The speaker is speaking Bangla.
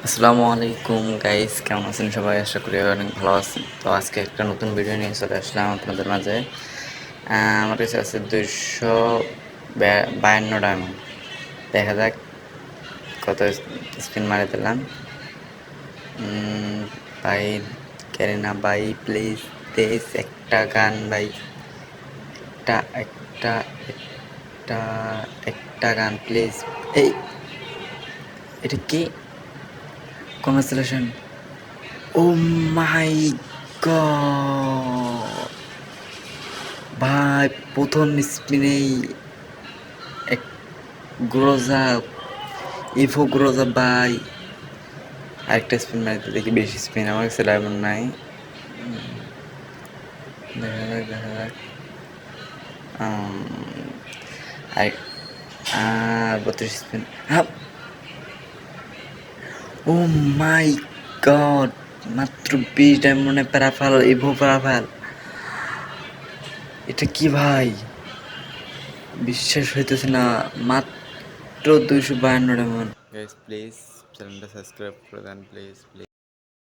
আসসালামু আলাইকুম গাইস, কেমন আছেন সবাই? আশা করি অনেক ভালো আছেন। তো আজকে একটা নতুন ভিডিও নিয়ে চলে আসলাম আপনাদের মাঝে। আমার কাছে আছে 252 ডায়মন্ড। দেখা যাক কত স্পিন মারি দিলাম। ভাই ক্যারিনা ভাই, প্লিজ প্লিজ একটা গান ভাই, একটা একটা একটা একটা গান প্লিজ। এই এটা কি? কংগ্রেচুলেশন। ও মাই গড ভাই, প্রথম স্পিনেই এক গ্রোজা, ইভো গ্রোজা ভাই। আরেকটা স্পিন মারিতে দেখি, বেশি স্পিন, আমার কাছে ডায়মন্ড নাই। দেখা যাক দেখা যাক। আর 32 স্পিন। হ্যাঁ, ও মাই গড, মাত্র 20 ডায়মন্ডে প্যারাফাল, ইভো প্যারাফাল। এটা কি ভাই, বিশ্বাস হইতেছে না। মাত্র 252 ডায়মন্ড। গাইস প্লিজ চ্যানেলটা সাবস্ক্রাইব করে দেন, প্লিজ প্লিজ।